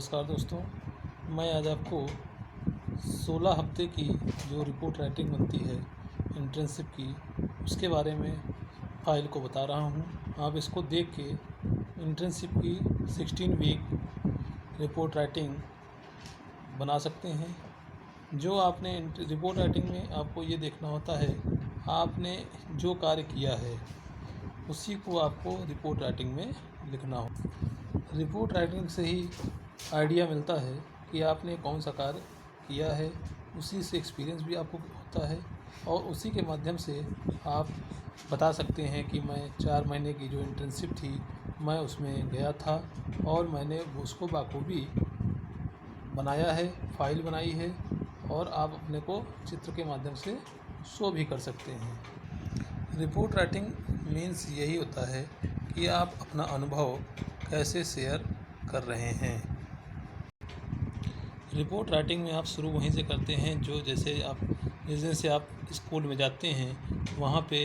नमस्कार दोस्तों, मैं आज आपको 16 हफ्ते की जो रिपोर्ट राइटिंग बनती है इंटर्नशिप की, उसके बारे में फ़ाइल को बता रहा हूँ। आप इसको देख के इंटर्नशिप की 16 वीक रिपोर्ट राइटिंग बना सकते हैं। जो आपने रिपोर्ट राइटिंग में आपको ये देखना होता है, आपने जो कार्य किया है उसी को आपको रिपोर्ट राइटिंग में लिखना हो। रिपोर्ट राइटिंग से ही आइडिया मिलता है कि आपने कौन सा कार्य किया है, उसी से एक्सपीरियंस भी आपको होता है और उसी के माध्यम से आप बता सकते हैं कि मैं 4 महीने की जो इंटर्नशिप थी मैं उसमें गया था और मैंने उसको बाखूबी बनाया है, फाइल बनाई है और आप अपने को चित्र के माध्यम से शो भी कर सकते हैं। रिपोर्ट राइटिंग मीन्स यही होता है कि आप अपना अनुभव कैसे शेयर कर रहे हैं। रिपोर्ट राइटिंग में आप शुरू वहीं से करते हैं जिस दिन से आप स्कूल में जाते हैं वहाँ पे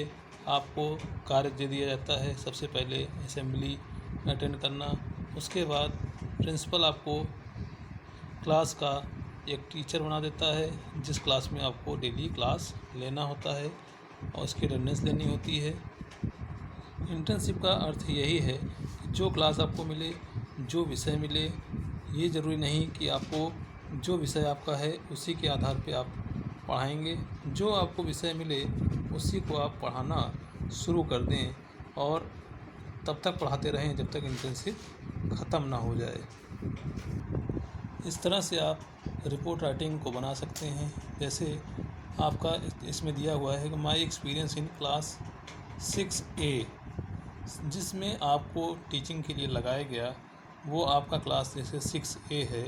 आपको कार्य दे दिया जाता है। सबसे पहले असेंबली अटेंड करना, उसके बाद प्रिंसिपल आपको क्लास का एक टीचर बना देता है जिस क्लास में आपको डेली क्लास लेना होता है और उसकी अटेंडेंस लेनी होती है। इंटर्नशिप का अर्थ यही है कि जो क्लास आपको मिले, जो विषय मिले, ये ज़रूरी नहीं कि आपको जो विषय आपका है उसी के आधार पे आप पढ़ाएंगे। जो आपको विषय मिले उसी को आप पढ़ाना शुरू कर दें और तब तक पढ़ाते रहें जब तक इंटर्नशिप ख़त्म ना हो जाए। इस तरह से आप रिपोर्ट राइटिंग को बना सकते हैं। जैसे आपका इसमें दिया हुआ है कि my experience in class 6A, जिसमें आपको टीचिंग के लिए लगाया गया वो आपका क्लास जैसे 6A है,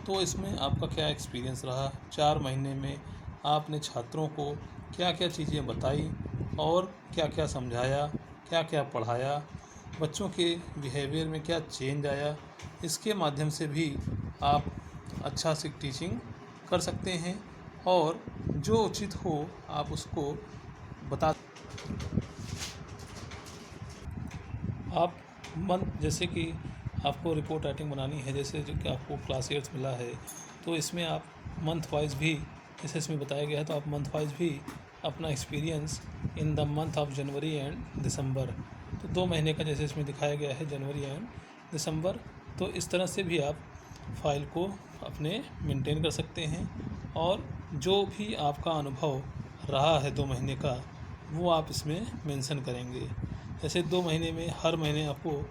तो इसमें आपका क्या एक्सपीरियंस रहा। 4 महीने में आपने छात्रों को क्या क्या चीज़ें बताई और क्या क्या समझाया, क्या क्या पढ़ाया, बच्चों के बिहेवियर में क्या चेंज आया। इसके माध्यम से भी आप अच्छा से टीचिंग कर सकते हैं और जो उचित हो आप उसको बता। आप जैसे कि आपको रिपोर्ट राइटिंग बनानी है, जैसे जो कि आपको क्लास 8 मिला है तो इसमें आप मंथ वाइज भी, जैसे इसमें बताया गया है तो आप मंथ वाइज भी अपना experience in the month of January and December, तो 2 महीने का जैसे इसमें दिखाया गया है जनवरी एंड दिसंबर, तो इस तरह से भी आप फाइल को अपने मेंटेन कर सकते हैं और जो भी आपका अनुभव रहा है 2 महीने का वो आप इसमें मेंशन करेंगे। जैसे 2 महीने में हर महीने आपको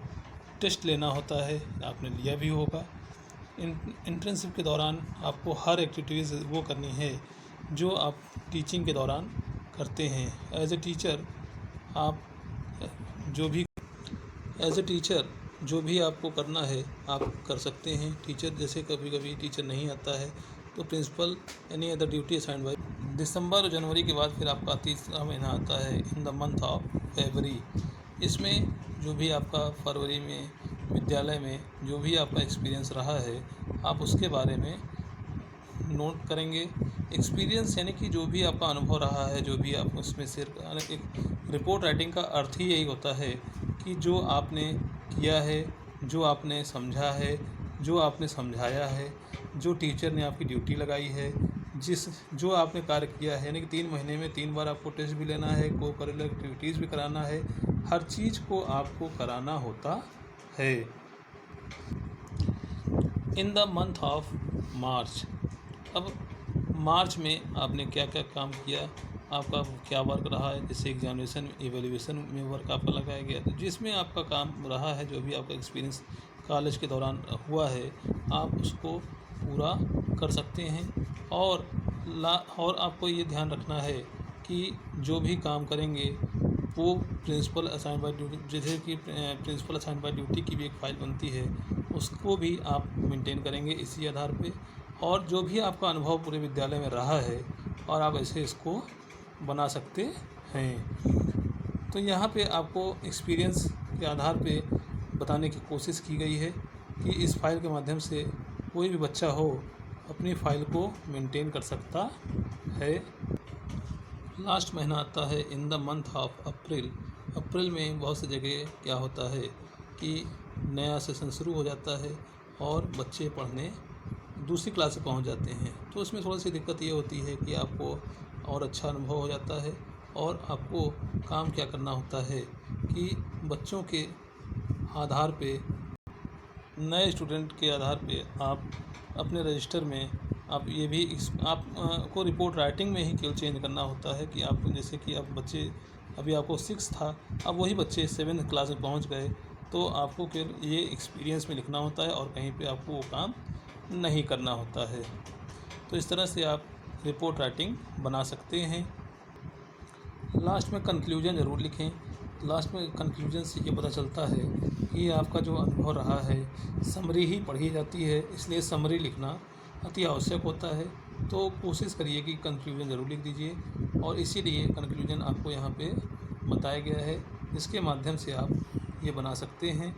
टेस्ट लेना होता है, आपने लिया भी होगा। इंटर्नशिप के दौरान आपको हर एक्टिविटीज़ वो करनी है जो आप टीचिंग के दौरान करते हैं। एज ए टीचर जो भी आपको करना है आप कर सकते हैं। टीचर जैसे कभी कभी टीचर नहीं आता है तो principal any other duty assigned by दिसंबर और जनवरी के बाद फिर आपका तीसरा महीना आता है in the month of February. इसमें जो भी आपका फरवरी में विद्यालय में जो भी आपका एक्सपीरियंस रहा है आप उसके बारे में नोट करेंगे। एक्सपीरियंस यानी कि जो भी आपका अनुभव रहा है, जो भी आप उसमें शेयर। एक रिपोर्ट राइटिंग का अर्थ ही यही होता है कि जो आपने किया है, जो आपने समझा है, जो आपने समझाया है, जो टीचर ने आपकी ड्यूटी लगाई है, जो आपने कार्य किया है, यानी कि 3 महीने में 3 बार आपको टेस्ट भी लेना है, को करिकुलर एक्टिविटीज़ भी कराना है, हर चीज़ को आपको कराना होता है। In the month of March, अब मार्च में आपने क्या क्या काम किया, आपका क्या वर्क रहा है। जैसे एग्जामिनेशन एवेल्यूएशन में वर्क आपका लगाया गया, तो जिसमें आपका काम रहा है, जो भी आपका एक्सपीरियंस कॉलेज के दौरान हुआ है आप उसको पूरा कर सकते हैं। और आपको ये ध्यान रखना है कि जो भी काम करेंगे वो प्रिंसिपल असाइन बाय ड्यूटी, जैसे कि प्रिंसिपल असाइन बाय ड्यूटी की भी एक फ़ाइल बनती है, उसको भी आप मेंटेन करेंगे इसी आधार पे। और जो भी आपका अनुभव पूरे विद्यालय में रहा है और आप ऐसे इसको बना सकते हैं। तो यहाँ पे आपको एक्सपीरियंस के आधार पे बताने की कोशिश की गई है कि इस फाइल के माध्यम से कोई भी बच्चा हो अपनी फ़ाइल को मेंटेन कर सकता है। लास्ट महीना आता है in the month of April. April में बहुत सी जगह क्या होता है कि नया सेशन शुरू हो जाता है और बच्चे पढ़ने दूसरी क्लास से पहुंच जाते हैं। तो इसमें थोड़ी सी दिक्कत ये होती है कि आपको और अच्छा अनुभव हो जाता है और आपको काम क्या करना होता है कि बच्चों के आधार पे, नए स्टूडेंट के आधार पे आप अपने रजिस्टर में आप ये भी आप को रिपोर्ट राइटिंग में ही केवल चेंज करना होता है कि आप जैसे कि आप बच्चे अभी आपको 6 था, अब वही बच्चे 7th क्लास में पहुंच गए, तो आपको केवल ये एक्सपीरियंस में लिखना होता है और कहीं पे आपको वो काम नहीं करना होता है। तो इस तरह से आप रिपोर्ट राइटिंग बना सकते हैं। लास्ट में कंक्लूजन ज़रूर लिखें। लास्ट में कंक्लूजन से ये पता चलता है कि आपका जो अनुभव रहा है, समरी ही पढ़ी जाती है, इसलिए समरी लिखना अति आवश्यक होता है। तो कोशिश करिए कि कंक्लूजन ज़रूर लिख दीजिए और इसीलिए कंक्लूजन आपको यहाँ पे बताया गया है, इसके माध्यम से आप ये बना सकते हैं।